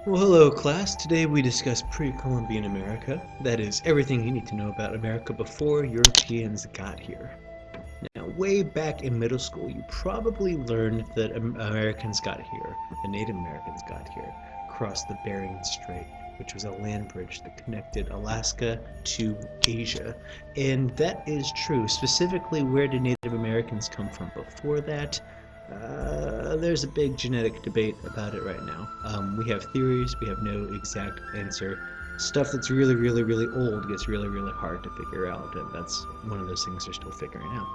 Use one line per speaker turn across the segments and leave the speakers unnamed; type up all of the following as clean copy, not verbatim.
Well, hello class. Today we discuss pre-Columbian America. That is everything you need to know about America before Europeans got here. Now, way back in middle school, you probably learned that Americans got here, the Native Americans got here, crossed the Bering Strait, which was a land bridge that connected Alaska to Asia. And that is true. Specifically, where did Native Americans come from before that? There's a big genetic debate about it right now. We have theories, we have no exact answer. Stuff that's really, really, really old gets really, really hard to figure out, and that's one of those things they're still figuring out.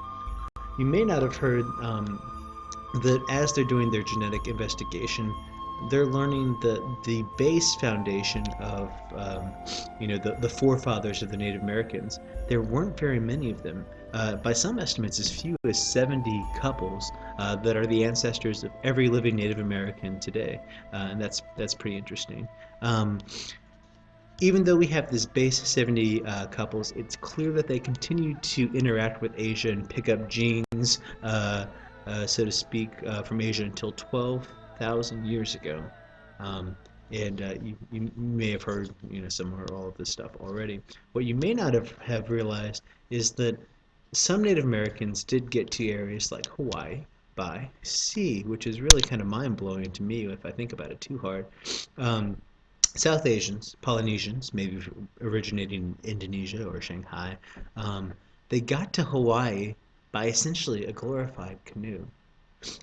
You may not have heard that as they're doing their genetic investigation, they're learning that the base foundation of, the forefathers of the Native Americans, there weren't very many of them. By some estimates, as few as 70 couples that are the ancestors of every living Native American today, and that's pretty interesting. Um, Even though we have this base 70 couples, it's clear that they continue to interact with Asia and pick up genes, so to speak, from Asia until 12,000 years ago. Um, and you may have heard, some or all of this stuff already. What you may not have realized is that some Native Americans did get to areas like Hawaii by sea, which is really kind of mind-blowing to me if I think about it too hard. Um, South Asians, Polynesians, maybe originating in Indonesia or Shanghai, um, they got to Hawaii by essentially a glorified canoe.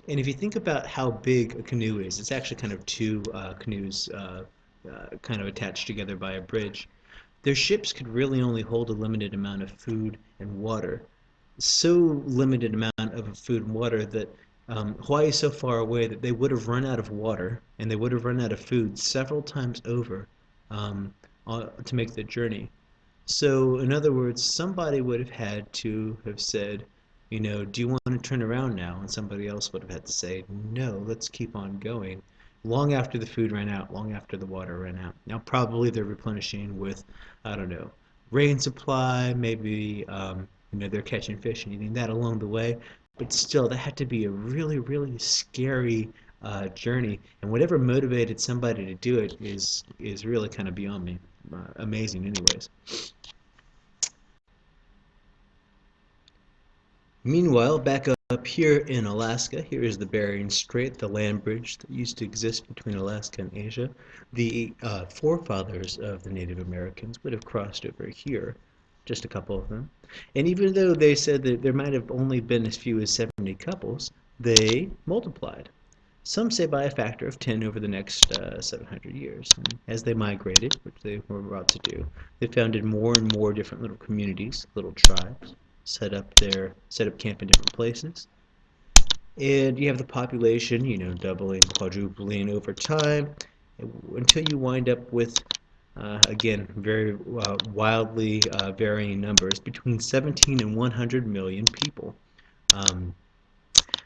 And if you think about how big a canoe is, it's actually kind of two canoes kind of attached together by a bridge. Their ships could really only hold a limited amount of food and water. So limited amount of food and water that Hawaii is so far away that they would have run out of water and they would have run out of food several times over um, to make the journey. So, in other words, somebody would have had to have said, do you want to turn around now? And somebody else would have had to say, no, let's keep on going. Long after the food ran out, long after the water ran out. Now, probably they're replenishing with, I don't know, rain supply, maybe, they're catching fish and eating that along the way. But still, that had to be a really, really scary journey. And whatever motivated somebody to do it is really kind of beyond me. Amazing, anyways. Meanwhile, back up here in Alaska, here is the Bering Strait, the land bridge that used to exist between Alaska and Asia. The forefathers of the Native Americans would have crossed over here, just a couple of them. And even though they said that there might have only been as few as 70 couples, they multiplied. Some say by a factor of 10 over the next 700 years. And as they migrated, which they were about to do, they founded more and more different little communities, little tribes, set up camp in different places. And you have the population, doubling, quadrupling over time until you wind up with, again, very wildly varying numbers, between 17 and 100 million people. Um,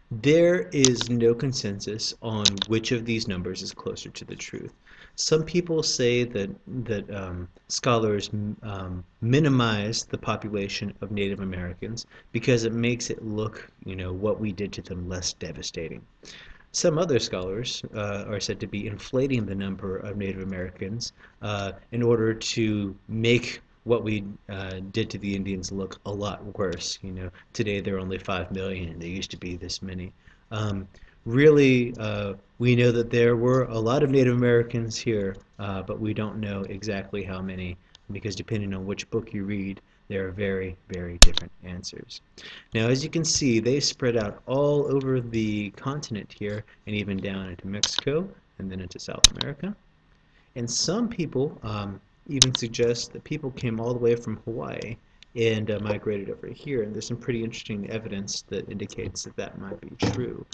there is no consensus on which of these numbers is closer to the truth. Some people say that scholars minimize the population of Native Americans because it makes it look, what we did to them less devastating. Some other scholars are said to be inflating the number of Native Americans in order to make what we did to the Indians look a lot worse. Today there are only 5 million, and there used to be this many. Um, Really, we know that there were a lot of Native Americans here, but we don't know exactly how many, because depending on which book you read, there are very, very different answers. Now, as you can see, they spread out all over the continent here, and even down into Mexico, and then into South America. And some people even suggest that people came all the way from Hawaii and migrated over here. And there's some pretty interesting evidence that indicates that that might be true.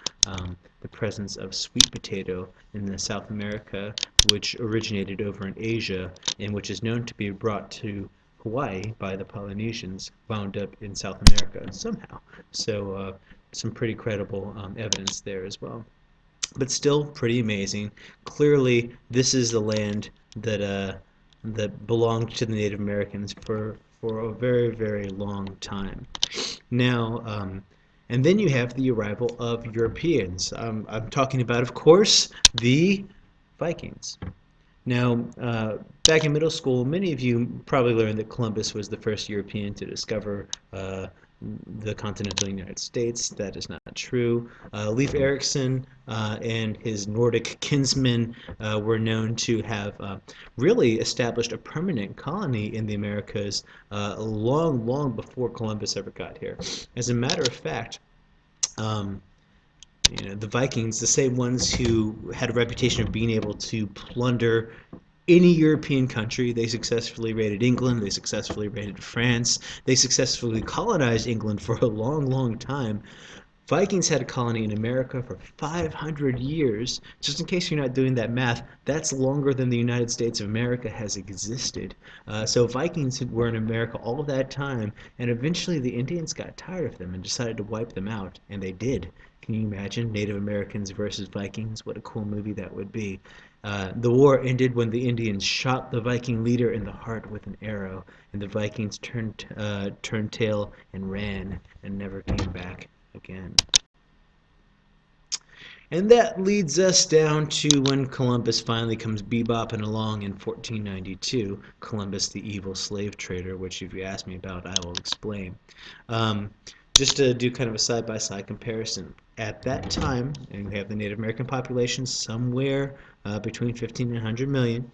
The presence of sweet potato in the South America, which originated over in Asia and which is known to be brought to Hawaii by the Polynesians, wound up in South America somehow. So some pretty credible evidence there as well, but still pretty amazing. Clearly, this is the land that belonged to the Native Americans for a very, very long time. Now, and then you have the arrival of Europeans. I'm talking about, of course, the Vikings. Now, back in middle school, many of you probably learned that Columbus was the first European to discover the continental United States. That is not true. Leif Erikson and his Nordic kinsmen were known to have really established a permanent colony in the Americas long, long before Columbus ever got here. As a matter of fact, um, the Vikings, the same ones who had a reputation of being able to plunder any European country. They successfully raided England. They successfully raided France. They successfully colonized England for a long, long time. Vikings had a colony in America for 500 years. Just in case you're not doing that math, that's longer than the United States of America has existed. So Vikings were in America all that time, and eventually the Indians got tired of them and decided to wipe them out, and they did. Can you imagine Native Americans versus Vikings? What a cool movie that would be. The war ended when the Indians shot the Viking leader in the heart with an arrow, and the Vikings turned tail and ran and never came back again. And that leads us down to when Columbus finally comes bebopping along in 1492. Columbus, the evil slave trader, which if you ask me about, I will explain. Um, just to do kind of a side-by-side comparison. At that time, and we have the Native American population somewhere between 15 and 100 million.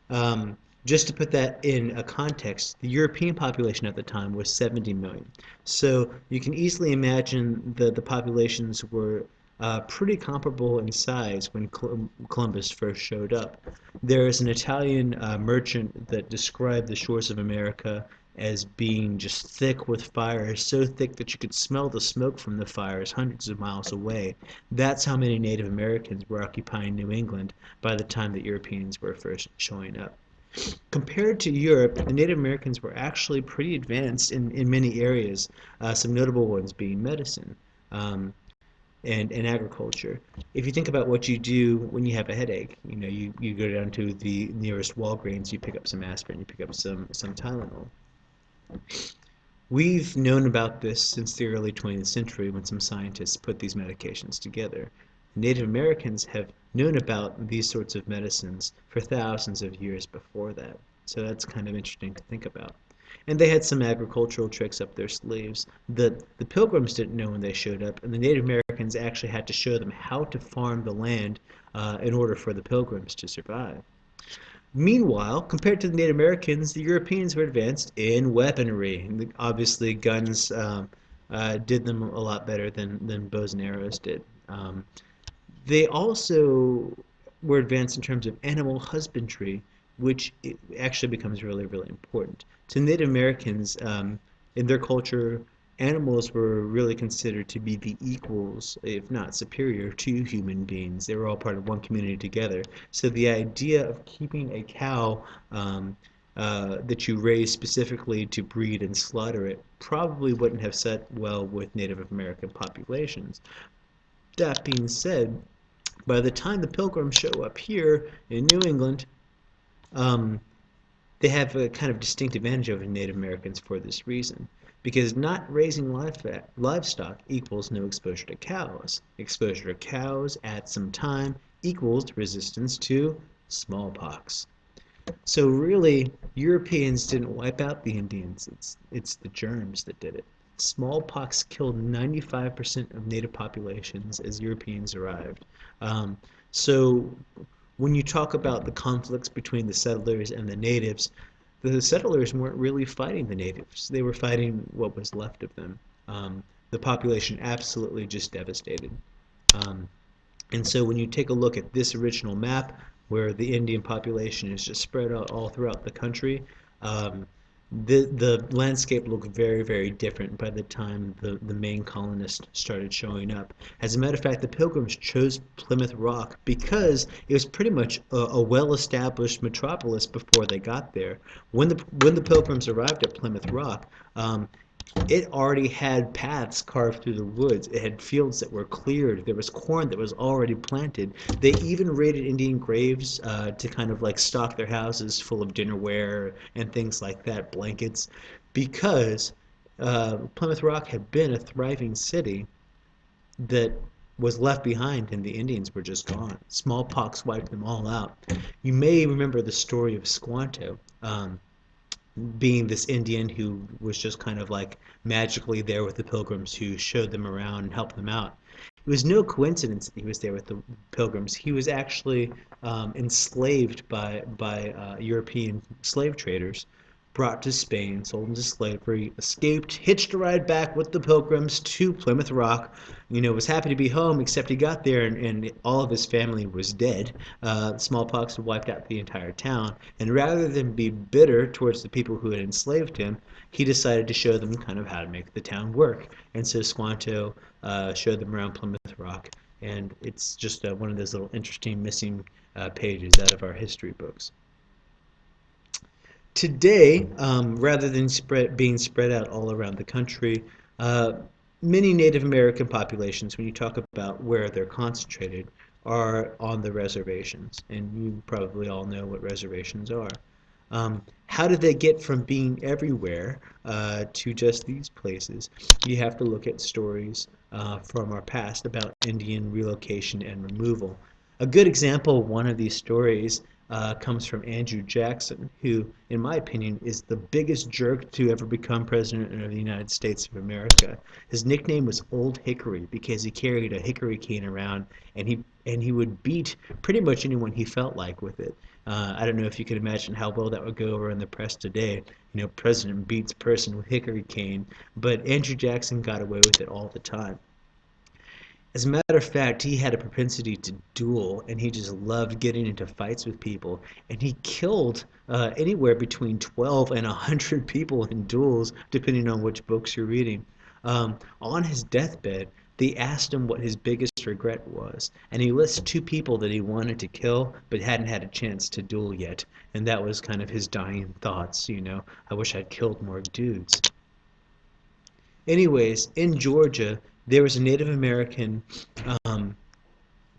Um, just to put that in a context, the European population at the time was 70 million. So you can easily imagine that the populations were pretty comparable in size when Columbus first showed up. There is an Italian merchant that described the shores of America as being just thick with fires, so thick that you could smell the smoke from the fires hundreds of miles away. That's how many Native Americans were occupying New England by the time the Europeans were first showing up. Compared to Europe, the Native Americans were actually pretty advanced in many areas, some notable ones being medicine. Um, and agriculture. If you think about what you do when you have a headache, you go down to the nearest Walgreens, you pick up some aspirin, you pick up some Tylenol. We've known about this since the early 20th century when some scientists put these medications together. Native Americans have known about these sorts of medicines for thousands of years before that. So that's kind of interesting to think about. And they had some agricultural tricks up their sleeves that the Pilgrims didn't know when they showed up, and the Native Americans actually had to show them how to farm the land in order for the Pilgrims to survive. Meanwhile, compared to the Native Americans, the Europeans were advanced in weaponry. And obviously, guns did them a lot better than bows and arrows did. They also were advanced in terms of animal husbandry, which actually becomes really, really important. To Native Americans, in their culture, animals were really considered to be the equals, if not superior, to human beings. They were all part of one community together. So the idea of keeping a cow that you raise specifically to breed and slaughter it probably wouldn't have set well with Native American populations. That being said, by the time the Pilgrims show up here in New England, um, they have a kind of distinct advantage over Native Americans for this reason. Because not raising livestock equals no exposure to cows. Exposure to cows at some time equals resistance to smallpox. So really, Europeans didn't wipe out the Indians. It's the germs that did it. Smallpox killed 95% of native populations as Europeans arrived. Um, so when you talk about the conflicts between the settlers and the settlers weren't really fighting the natives. They were fighting what was left of them. The population absolutely just devastated. Um, and so when you take a look at this original map, where the Indian population is just spread out all throughout the country, um, the landscape looked very, very different by the time the main colonists started showing up. As a matter of fact, the Pilgrims chose Plymouth Rock because it was pretty much a well-established metropolis before they got there. When the Pilgrims arrived at Plymouth Rock, it already had paths carved through the woods. It had fields that were cleared. There was corn that was already planted. They even raided Indian graves to kind of like stock their houses full of dinnerware and things like that, blankets, because Plymouth Rock had been a thriving city that was left behind and the Indians were just gone. Smallpox wiped them all out. You may remember the story of Squanto. Being this Indian who was just kind of like magically there with the pilgrims who showed them around and helped them out. It was no coincidence that he was there with the pilgrims. He was actually enslaved by European slave traders, brought to Spain, sold into slavery, escaped, hitched a ride back with the pilgrims to Plymouth Rock. Was happy to be home, except he got there and all of his family was dead. Smallpox had wiped out the entire town, and rather than be bitter towards the people who had enslaved him, he decided to show them kind of how to make the town work. And so Squanto showed them around Plymouth Rock, and it's just one of those little interesting missing pages out of our history books. Today, rather than being spread out all around the country, uh, many Native American populations, when you talk about where they're concentrated, are on the reservations. And you probably all know what reservations are. How did they get from being everywhere to just these places? You have to look at stories from our past about Indian relocation and removal. A good example of one of these stories comes from Andrew Jackson, who, in my opinion, is the biggest jerk to ever become president of the United States of America. His nickname was Old Hickory because he carried a hickory cane around, and he would beat pretty much anyone he felt like with it. I don't know if you can imagine how well that would go over in the press today. President beats person with hickory cane, but Andrew Jackson got away with it all the time. As a matter of fact, he had a propensity to duel, and he just loved getting into fights with people. And he killed anywhere between 12 and 100 people in duels, depending on which books you're reading. On his deathbed, they asked him what his biggest regret was, and he lists two people that he wanted to kill but hadn't had a chance to duel yet. And that was kind of his dying thoughts. I wish I'd killed more dudes. Anyways, in Georgia, there was a Native American um,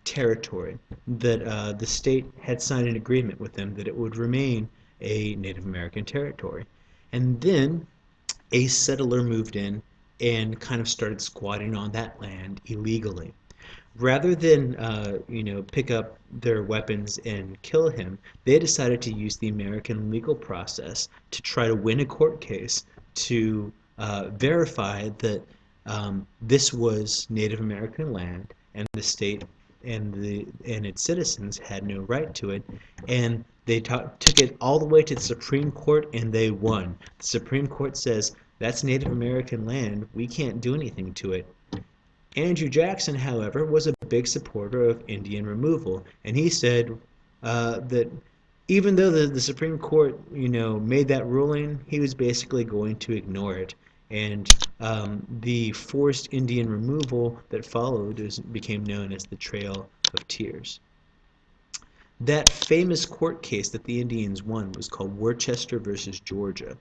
territory that the state had signed an agreement with them that it would remain a Native American territory. And then a settler moved in and kind of started squatting on that land illegally. Rather than pick up their weapons and kill him, they decided to use the American legal process to try to win a court case to verify that this was Native American land and the state and its citizens had no right to it, and they took it all the way to the Supreme Court and they won. The Supreme Court says that's Native American land, we can't do anything to it. Andrew Jackson, however, was a big supporter of Indian removal, and he said that even though the Supreme Court, made that ruling, he was basically going to ignore it. And the forced Indian removal that followed became known as the Trail of Tears. That famous court case that the Indians won was called Worcester versus Georgia.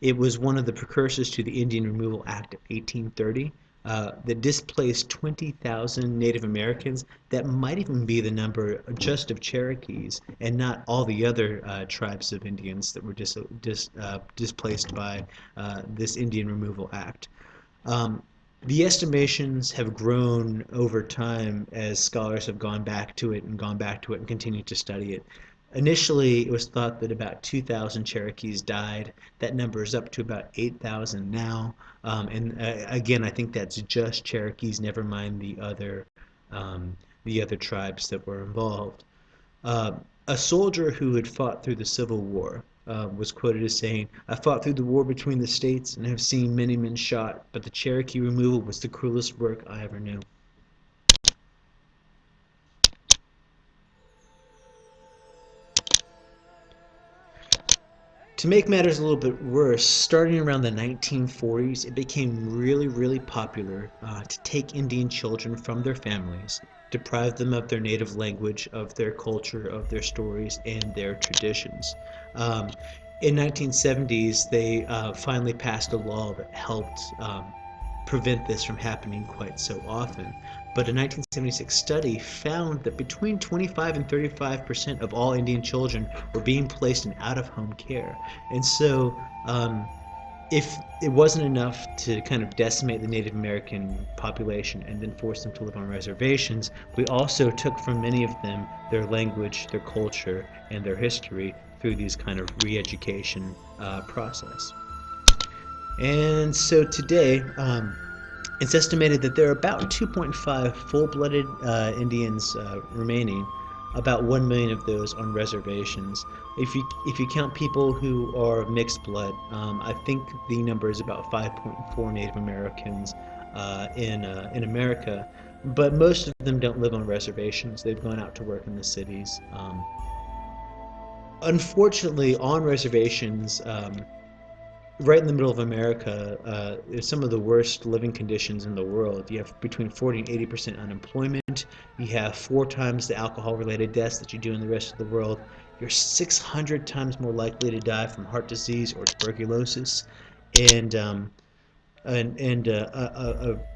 It was one of the precursors to the Indian Removal Act of 1830 that displaced 20,000 Native Americans. That might even be the number just of Cherokees and not all the other tribes of Indians that were displaced by this Indian Removal Act. The estimations have grown over time as scholars have gone back to it and gone back to it and continued to study it. Initially, it was thought that about 2,000 Cherokees died. That number is up to about 8,000 now. Again, I think that's just Cherokees, never mind the other tribes that were involved. A soldier who had fought through the Civil War was quoted as saying, "I fought through the war between the states and have seen many men shot, but the Cherokee removal was the cruelest work I ever knew." To make matters a little bit worse, starting around the 1940s, it became really, really popular to take Indian children from their families, deprive them of their native language, of their culture, of their stories, and their traditions. Um, in 1970s, they finally passed a law that helped prevent this from happening quite so often. But a 1976 study found that between 25 and 35% of all Indian children were being placed in out-of-home care. And so if it wasn't enough to kind of decimate the Native American population and then force them to live on reservations, we also took from many of them their language, their culture, and their history through these kind of re-education process. And so today, it's estimated that there are about 2.5 full-blooded Indians remaining, about 1 million of those on reservations. If you count people who are mixed blood, I think the number is about 5.4 Native Americans in America, but most of them don't live on reservations. They've gone out to work in the cities. Unfortunately, on reservations, right in the middle of America, is some of the worst living conditions in the world. You have between 40 and 80% unemployment. You have 4 times the alcohol-related deaths that you do in the rest of the world. You're 600 times more likely to die from heart disease or tuberculosis. And a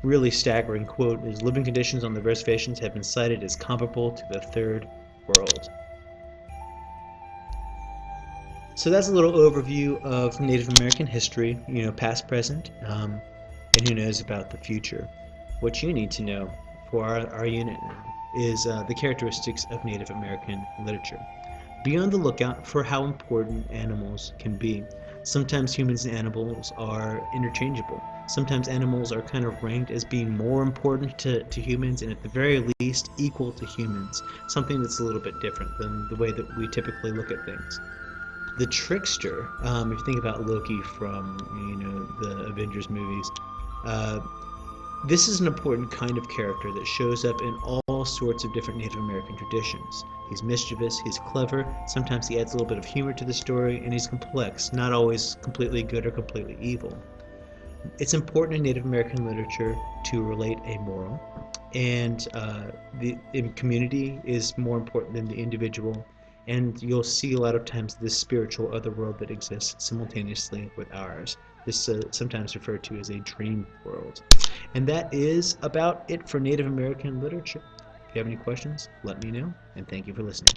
really staggering quote is, living conditions on the reservations have been cited as comparable to the third world. So that's a little overview of Native American history, past, present, and who knows about the future. What you need to know for our unit now is the characteristics of Native American literature. Be on the lookout for how important animals can be. Sometimes humans and animals are interchangeable. Sometimes animals are kind of ranked as being more important to humans and at the very least equal to humans, something that's a little bit different than the way that we typically look at things. The trickster, if you think about Loki from the Avengers movies, uh, this is an important kind of character that shows up in all sorts of different Native American traditions. He's mischievous, he's clever, sometimes he adds a little bit of humor to the story, and he's complex, not always completely good or completely evil. It's important in Native American literature to relate a moral, and the community is more important than the individual, and you'll see a lot of times this spiritual other world that exists simultaneously with ours. This is sometimes referred to as a dream world. And that is about it for Native American literature. If you have any questions, let me know, and thank you for listening.